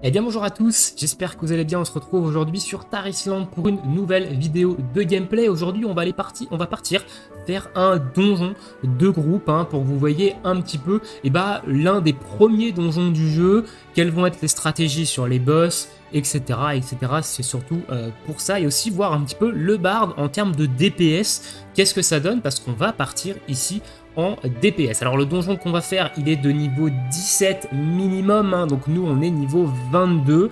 Eh bien bonjour à tous, j'espère que vous allez bien, on se retrouve aujourd'hui sur Tarisland pour une nouvelle vidéo de gameplay. Aujourd'hui on va partir faire un donjon de groupe pour que vous voyez un petit peu l'un des premiers donjons du jeu, quelles vont être les stratégies sur les boss, etc. etc. C'est surtout pour ça et aussi voir un petit peu le bard en termes de DPS, qu'est-ce que ça donne parce qu'on va partir ici en DPS. Alors le donjon qu'on va faire, il est de niveau 17 minimum, donc nous on est niveau 22.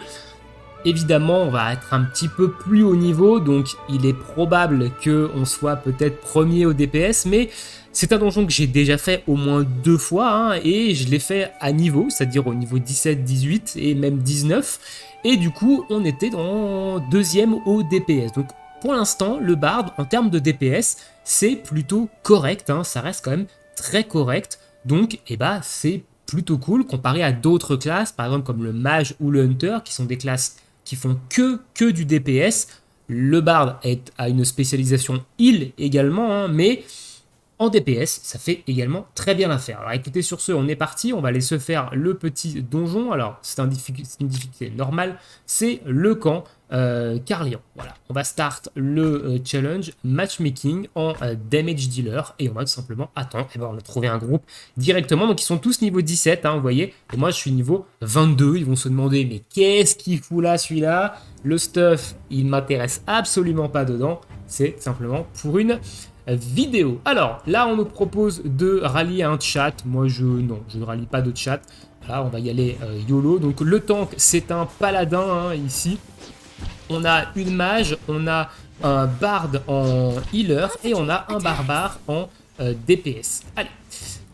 Évidemment, on va être un petit peu plus haut niveau, donc il est probable qu'on soit peut-être premier au DPS, mais c'est un donjon que j'ai déjà fait au moins 2 fois, et je l'ai fait à niveau, c'est-à-dire au niveau 17, 18 et même 19, et du coup on était dans deuxième au DPS. Donc pour l'instant, le bard, en termes de DPS, c'est plutôt correct, ça reste quand même très correct, donc c'est plutôt cool comparé à d'autres classes, par exemple comme le mage ou le hunter, qui sont des classes qui font que du DPS. Le bard a une spécialisation heal également, mais en DPS, ça fait également très bien l'affaire. Alors écoutez, sur ce, on est parti, on va aller se faire le petit donjon. Alors, c'est une difficulté normale, c'est le camp Carlian. Voilà, on va start le challenge matchmaking en damage dealer et on va tout simplement attendre. Et on a trouvé un groupe directement, donc ils sont tous niveau 17, vous voyez, et moi je suis niveau 22. Ils vont se demander, mais qu'est-ce qu'il fout là, celui-là? Le stuff, il m'intéresse absolument pas dedans, c'est simplement pour une vidéo. Alors là on me propose de rallier un chat. Moi je ne rallie pas de chat. Là on va y aller YOLO. Donc le tank c'est un paladin ici. On a une mage, on a un bard en healer et on a un barbare en DPS. Allez,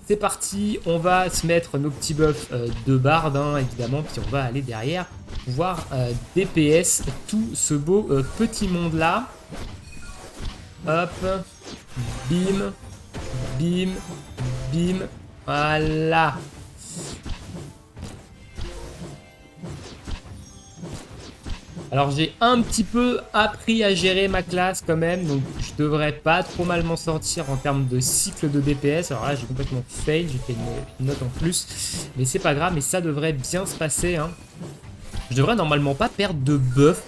c'est parti, on va se mettre nos petits buffs de bard évidemment, puis on va aller derrière pouvoir DPS tout ce beau petit monde là. Hop, bim, bim, bim, voilà. Alors j'ai un petit peu appris à gérer ma classe quand même, donc je devrais pas trop mal m'en sortir en termes de cycle de DPS. Alors là j'ai complètement fail, j'ai fait une note en plus, mais c'est pas grave, mais ça devrait bien se passer. Je devrais normalement pas perdre de buff,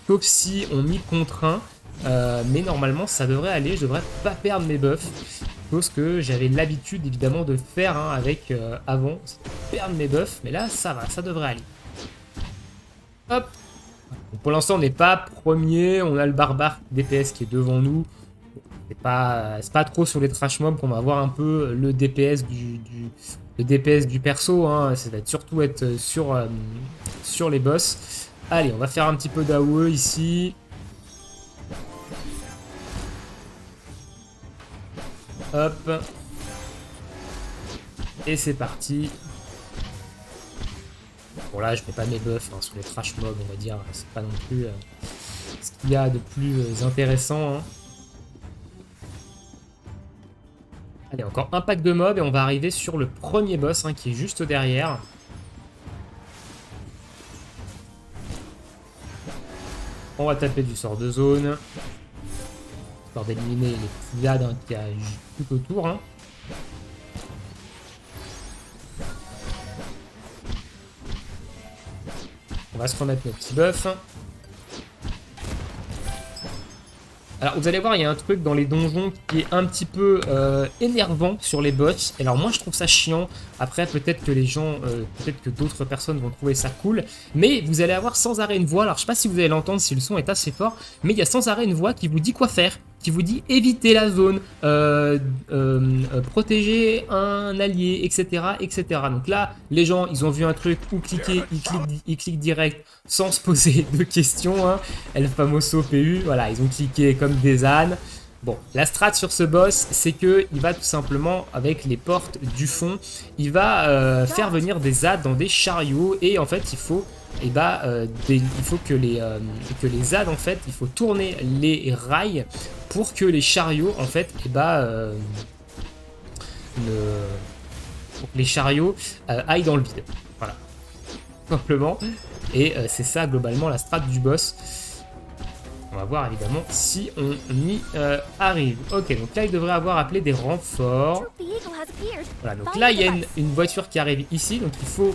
sauf si on m'y contraint. Mais normalement ça devrait aller, je devrais pas perdre mes buffs, chose que j'avais l'habitude évidemment de faire avec avant, perdre mes buffs, mais là ça va, ça devrait aller. Hop. Donc, pour l'instant on n'est pas premier, on a le barbare DPS qui est devant nous, c'est pas trop sur les trash mobs qu'on va voir un peu le DPS du perso, ça va surtout être sur les boss. Allez, on va faire un petit peu d'AOE ici. Hop. Et c'est parti. Bon là je mets pas mes buffs sur les trash mobs, on va dire. C'est pas non plus ce qu'il y a de plus intéressant. Allez, encore un pack de mobs et on va arriver sur le premier boss qui est juste derrière. On va taper du sort de zone. Histoire d'éliminer les petits ZAD qu'il y a tout autour. On va se remettre nos petits buffs. Alors vous allez voir, il y a un truc dans les donjons qui est un petit peu énervant sur les boss. Alors moi je trouve ça chiant. Après peut-être que les gens, peut-être que d'autres personnes vont trouver ça cool. Mais vous allez avoir sans arrêt une voix. Alors je sais pas si vous allez l'entendre, si le son est assez fort. Mais il y a sans arrêt une voix qui vous dit quoi faire. Qui vous dit éviter la zone, protéger un allié, etc., etc. Donc là, les gens, ils ont vu un truc où cliquer, ils cliquent direct sans se poser de questions. El famoso PU, voilà, ils ont cliqué comme des ânes. Bon, la strat sur ce boss, c'est que il va tout simplement, avec les portes du fond, il va faire venir des ZAD dans des chariots et en fait, il faut il faut que les ZAD, en fait, il faut tourner les rails pour que les chariots, en fait, pour que les chariots aillent dans le vide. Voilà, tout simplement. Et c'est ça, globalement, la strat du boss. On va voir évidemment si on y arrive. Ok, donc là il devrait avoir appelé des renforts. Voilà, donc là il y a une voiture qui arrive ici, donc il faut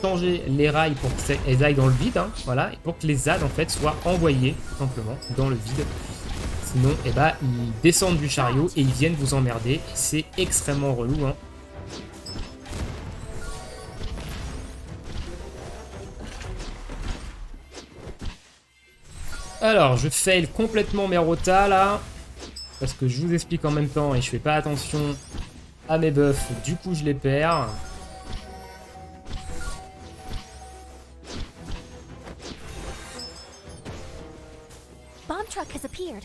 changer les rails pour qu'elles aillent dans le vide, hein, voilà, et pour que les ZAD en fait soient envoyés tout simplement dans le vide. Sinon, eh ben, ils descendent du chariot et ils viennent vous emmerder. C'est extrêmement relou, hein. Alors, je fail complètement mes rotas là. Parce que je vous explique en même temps et je fais pas attention à mes buffs. Du coup, je les perds. Bomb truck has appeared.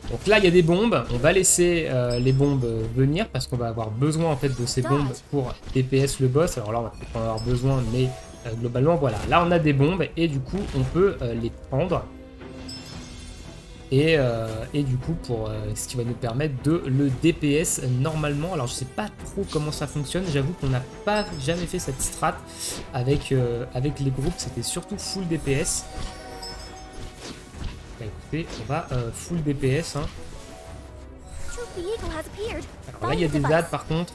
Donc là, il y a des bombes. On va laisser les bombes venir parce qu'on va avoir besoin en fait de ces bombes pour DPS le boss. Alors là, on va peut-être en avoir besoin, mais globalement, voilà. Là, on a des bombes et du coup, on peut les prendre. Et du coup, pour ce qui va nous permettre de le DPS normalement. Alors, je sais pas trop comment ça fonctionne. J'avoue qu'on n'a pas jamais fait cette strat avec les groupes. C'était surtout full DPS. Bah, écoutez, on va full DPS. Hein. Alors là, il y a des ZAD par contre.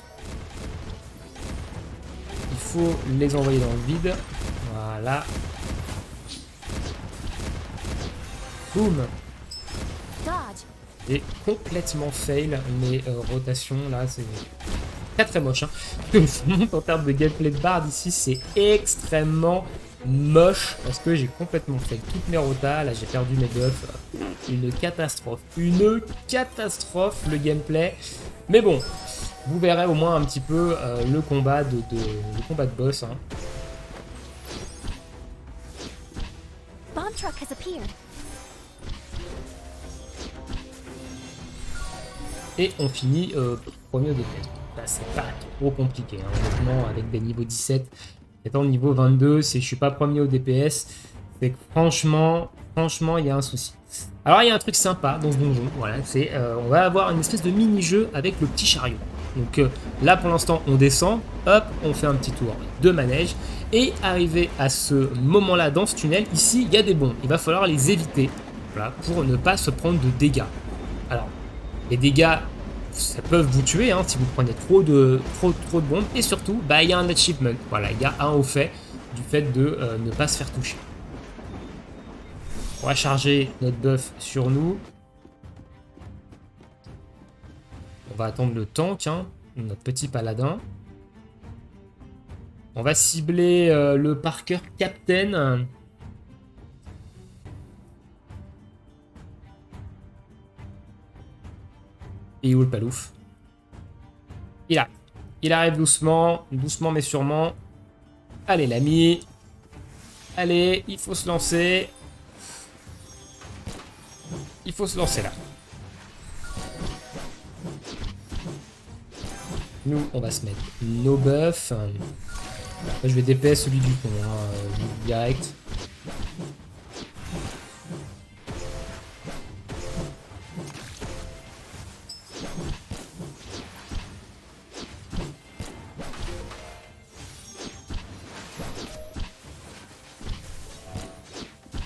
Il faut les envoyer dans le vide. Voilà. Boum. Et complètement fail mes rotations là, c'est très très moche. Hein. En termes de gameplay de Bard ici, c'est extrêmement moche parce que j'ai complètement fail toutes mes rotas. Là, j'ai perdu mes buffs. Une catastrophe le gameplay. Mais bon, vous verrez au moins un petit peu le combat de boss. Hein. Bomb truck has appeared. Et on finit premier au DPS. Là, c'est pas trop compliqué. Hein. Honnêtement, avec des niveaux 17, étant niveau 22, si je suis pas premier au DPS, c'est que franchement, il y a un souci. Alors, il y a un truc sympa dans ce donjon. Voilà, c'est on va avoir une espèce de mini-jeu avec le petit chariot. Donc là, pour l'instant, on descend. Hop, on fait un petit tour de manège. Et arrivé à ce moment-là dans ce tunnel, ici, il y a des bombes. Il va falloir les éviter, voilà, pour ne pas se prendre de dégâts. Alors, les dégâts, ça peut vous tuer hein, si vous prenez trop de bombes. Et surtout, bah, il y a un achievement. Voilà, il y a un au fait du fait de ne pas se faire toucher. On va charger notre buff sur nous. On va attendre le tank, hein, notre petit paladin. On va cibler le Parker Captain. Et où le palouf? Il arrive doucement mais sûrement. Allez l'ami. Allez, il faut se lancer. Il faut se lancer là. Nous, on va se mettre nos buffs. Là, je vais DPS celui du con, hein, direct.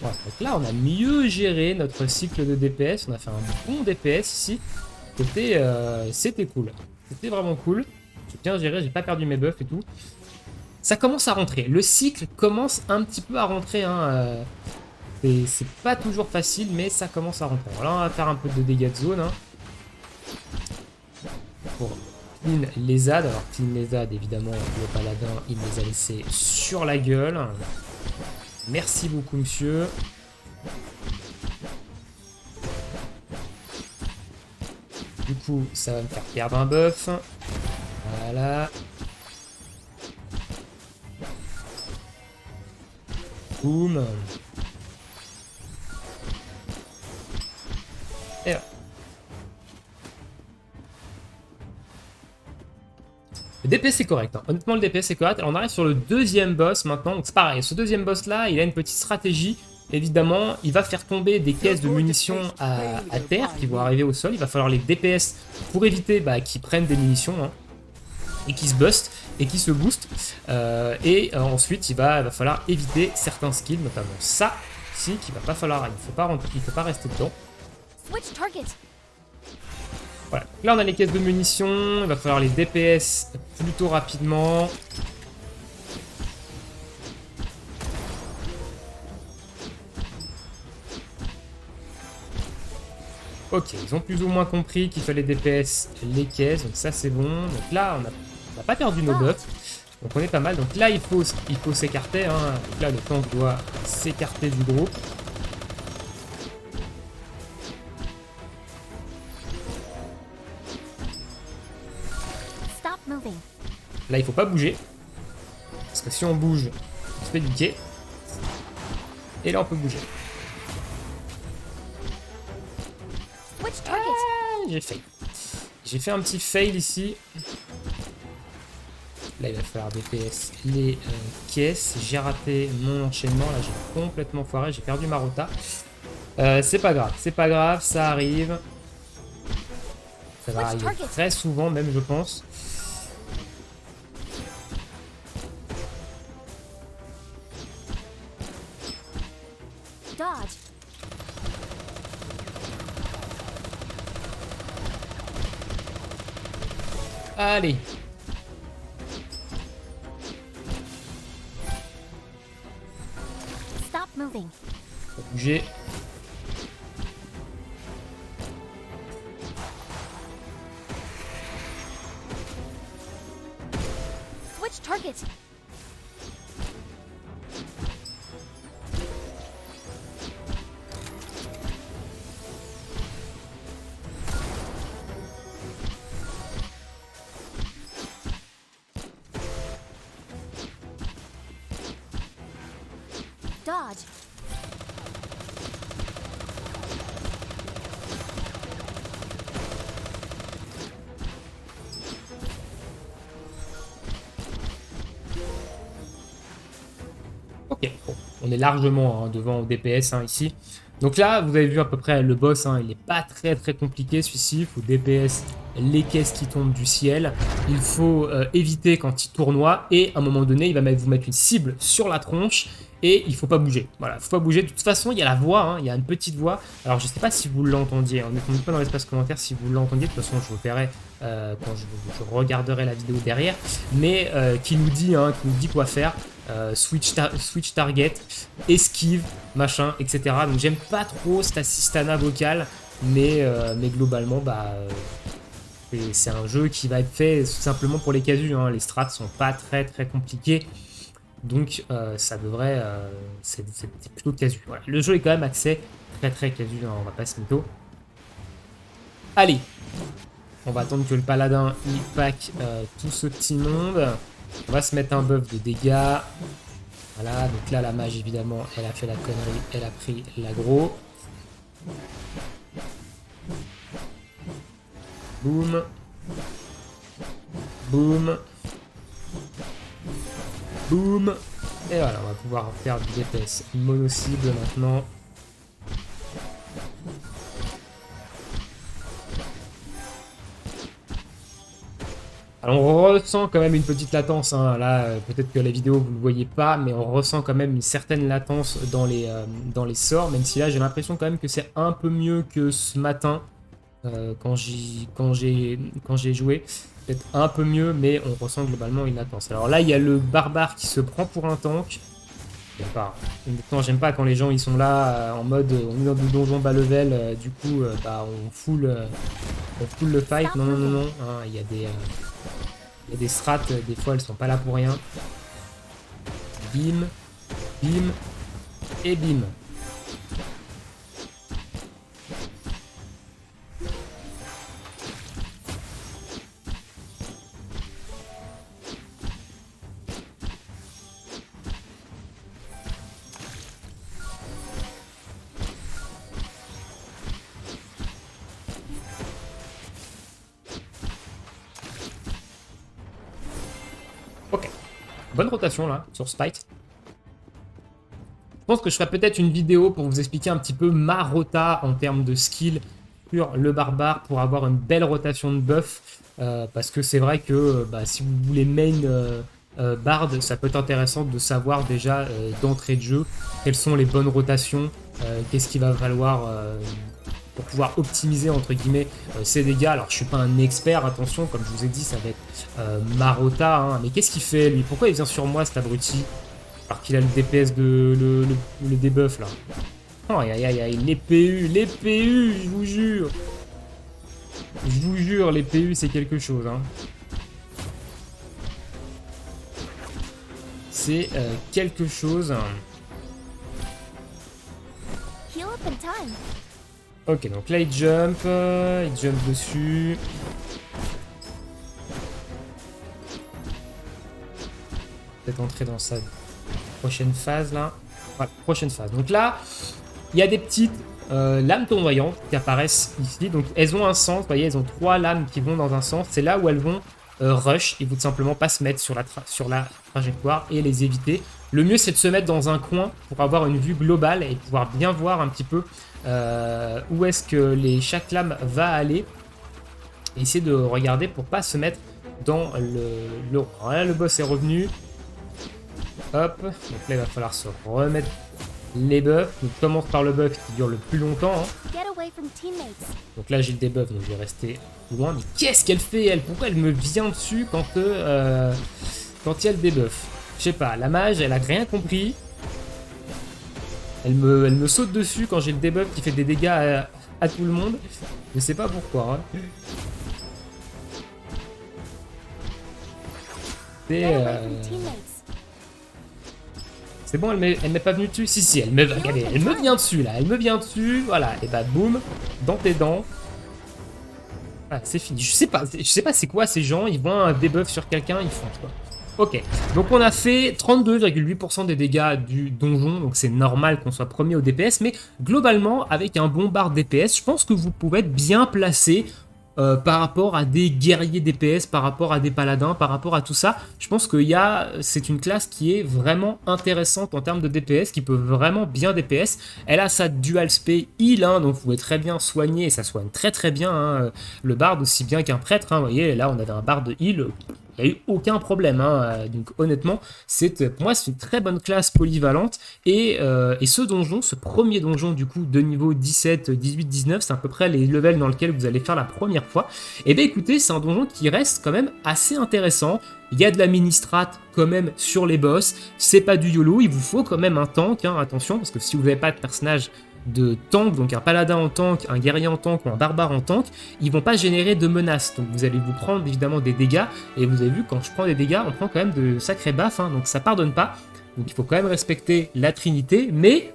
Voilà, donc là, on a mieux géré notre cycle de DPS. On a fait un bon DPS ici. C'était cool. C'était vraiment cool. J'ai bien géré, j'ai pas perdu mes buffs et tout. Ça commence à rentrer. Le cycle commence un petit peu à rentrer. Hein. C'est pas toujours facile, mais ça commence à rentrer. Alors là, on va faire un peu de dégâts de zone. Hein. Pour clean les ZAD. Alors, clean les ZAD, évidemment, le paladin, il les a laissés sur la gueule. Merci beaucoup, monsieur. Du coup, ça va me faire perdre un buff. Voilà. Boum. Et là. Le DPS est correct. Hein. Honnêtement, le DPS est correct. Alors, on arrive sur le deuxième boss maintenant. Donc, c'est pareil. Ce deuxième boss-là, il a une petite stratégie. Évidemment, il va faire tomber des caisses de munitions à terre qui vont arriver au sol. Il va falloir les DPS pour éviter qu'ils prennent des munitions hein, et qu'ils se bustent et qu'ils se boostent. Ensuite, il va falloir éviter certains skills, notamment ça ici, qu'il va pas falloir. Il faut pas rester dedans. Switch target. Voilà. Là, on a les caisses de munitions. Il va falloir les DPS plutôt rapidement. Ok, ils ont plus ou moins compris qu'il fallait DPS les caisses. Donc ça, c'est bon. Donc là, on n'a pas perdu nos buffs. Donc on est pas mal. Donc là, il faut s'écarter. Hein. Donc là, le tank doit s'écarter du groupe. Stop moving. Là, il faut pas bouger. Parce que si on bouge, on se fait niquer. Et là, on peut bouger. Switch target. J'ai fail. J'ai fait un petit fail ici. Là, il va falloir DPS les caisses. J'ai raté mon enchaînement. Là, j'ai complètement foiré. J'ai perdu ma rota. C'est pas grave. C'est pas grave. Ça arrive. Ça va arriver très souvent, même, je pense. Dodge. Allez. Stop moving. Faut bouger. Switch target. Dodge. Ok, bon, on est largement devant au DPS ici. Donc là, vous avez vu à peu près le boss, il n'est pas très compliqué celui-ci. Il faut DPS les caisses qui tombent du ciel. Il faut éviter quand il tournoie. Et à un moment donné, il va vous mettre une cible sur la tronche. Et il faut pas bouger. Voilà, il faut pas bouger. De toute façon, il y a la voix, il y a une petite voix. Alors, je sais pas si vous l'entendiez. Ne mettez pas dans l'espace commentaire si vous l'entendiez. De toute façon, je vous verrai quand je regarderai la vidéo derrière. Mais qui nous dit quoi faire. Switch target, esquive, machin, etc. Donc j'aime pas trop cette assistana vocale, mais globalement, c'est un jeu qui va être fait tout simplement pour les casus. Les strats sont pas très compliqués, donc ça devrait, c'est plutôt casu. Voilà. Le jeu est quand même axé très casu, on va pas se mytho. Allez, on va attendre que le paladin il pack tout ce petit monde. On va se mettre un buff de dégâts. Voilà, donc là la mage évidemment elle a fait la connerie, elle a pris l'aggro. Boum. Boum. Boum. Et voilà, on va pouvoir faire du DPS mono-cible maintenant. Alors on ressent quand même une petite latence, là peut-être que la vidéo vous ne le voyez pas, mais on ressent quand même une certaine latence dans les sorts, même si là j'ai l'impression quand même que c'est un peu mieux que ce matin quand j'ai joué, peut-être un peu mieux, mais on ressent globalement une latence. Alors là il y a le barbare qui se prend pour un tank. Honnêtement, j'aime pas quand les gens ils sont là en mode on est dans du donjon bas level, du coup on full le fight. Non, il y a des strats, des fois elles sont pas là pour rien. Bim, bim et bim. Ok, bonne rotation là sur Spite. Je pense que je ferai peut-être une vidéo pour vous expliquer un petit peu ma rota en termes de skill sur le barbare pour avoir une belle rotation de buff. Parce que c'est vrai que si vous voulez main Bard, ça peut être intéressant de savoir déjà d'entrée de jeu quelles sont les bonnes rotations, qu'est-ce qu'il va falloir pour pouvoir optimiser entre guillemets ses dégâts. Alors je suis pas un expert, attention, comme je vous ai dit, ça va être Marota, hein. Mais qu'est-ce qu'il fait lui? Pourquoi il vient sur moi cet abruti? Alors qu'il a le DPS le debuff là. Oh aïe aïe aïe, les PU, je vous jure. Je vous jure, les PU c'est quelque chose, hein. C'est quelque chose. Heal up in time. Ok, donc là il jump dessus. Peut-être entrer dans sa prochaine phase là. Voilà, prochaine phase. Donc là, il y a des petites lames tournoyantes qui apparaissent ici. Donc elles ont un sens, vous voyez, elles ont 3 lames qui vont dans un sens. C'est là où elles vont rush. Il faut tout simplement pas se mettre sur la trajectoire et les éviter. Le mieux c'est de se mettre dans un coin pour avoir une vue globale et pouvoir bien voir un petit peu où est-ce que chaque lame va aller. Et essayer de regarder pour pas se mettre dans le... Alors là le boss est revenu. Hop, donc là il va falloir se remettre les buffs. Donc commence par le buff qui dure le plus longtemps, hein. Get away from teammates. Donc là j'ai le debuff, donc je vais rester loin. Mais qu'est-ce qu'elle fait elle? Pourquoi elle me vient dessus quand il y a le debuff? Je sais pas, la mage elle a rien compris. Elle me saute dessus quand j'ai le debuff qui fait des dégâts à tout le monde. Je sais pas pourquoi, hein. Get away from teammates. C'est bon, elle m'est pas venue dessus? Si, regardez, elle me vient dessus, là. Elle me vient dessus, voilà. Et bah, boum, dans tes dents. Ah, c'est fini. Je sais pas c'est quoi ces gens. Ils voient un debuff sur quelqu'un, ils font quoi. Ok, donc on a fait 32,8% des dégâts du donjon. Donc c'est normal qu'on soit premier au DPS. Mais globalement, avec un bon bar DPS, je pense que vous pouvez être bien placé par rapport à des guerriers DPS, par rapport à des paladins, par rapport à tout ça. Je pense que c'est une classe qui est vraiment intéressante en termes de DPS, qui peut vraiment bien DPS. Elle a sa dual spé heal, hein, donc vous pouvez très bien soigner, et ça soigne très très bien, hein, le bard aussi bien qu'un prêtre, hein. Vous voyez, là on avait un bard de heal, il n'y a eu aucun problème, hein. Donc honnêtement, pour moi c'est une très bonne classe polyvalente, et ce donjon, ce premier donjon du coup de niveau 17, 18, 19, c'est à peu près les levels dans lesquels vous allez faire la première fois. Et bien écoutez, c'est un donjon qui reste quand même assez intéressant. Il y a de la mini-strat quand même sur les boss, c'est pas du YOLO, il vous faut quand même un tank, hein, attention, parce que si vous n'avez pas de personnage de tank, donc un paladin en tank, un guerrier en tank ou un barbare en tank, ils vont pas générer de menaces. Donc vous allez vous prendre évidemment des dégâts, et vous avez vu, quand je prends des dégâts, on prend quand même de sacrés baffes, hein, donc ça pardonne pas. Donc il faut quand même respecter la trinité, mais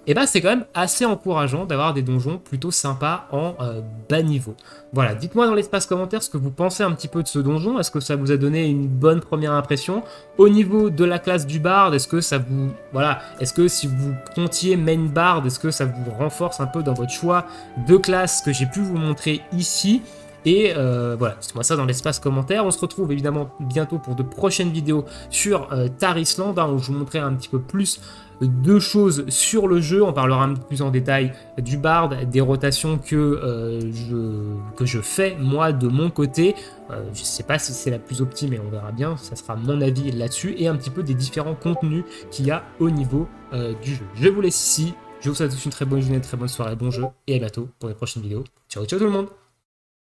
et ben c'est quand même assez encourageant d'avoir des donjons plutôt sympas en bas niveau. Voilà, dites-moi dans l'espace commentaire ce que vous pensez un petit peu de ce donjon. Est-ce que ça vous a donné une bonne première impression? Au niveau de la classe du bard, est-ce que ça vous... Voilà, est-ce que si vous comptiez main bard, est-ce que ça vous renforce un peu dans votre choix de classe que j'ai pu vous montrer ici? Et voilà, dites-moi ça dans l'espace commentaire. On se retrouve évidemment bientôt pour de prochaines vidéos sur Tarisland, hein, où je vous montrerai un petit peu plus de choses sur le jeu. On parlera un peu plus en détail du bard, des rotations que je fais moi de mon côté. Je sais pas si c'est la plus optime, mais on verra bien, ça sera mon avis là-dessus, et un petit peu des différents contenus qu'il y a au niveau du jeu. Je vous laisse ici, je vous souhaite tous une très bonne journée, une très bonne soirée, bon jeu, et à bientôt pour les prochaines vidéos. Ciao ciao tout le monde!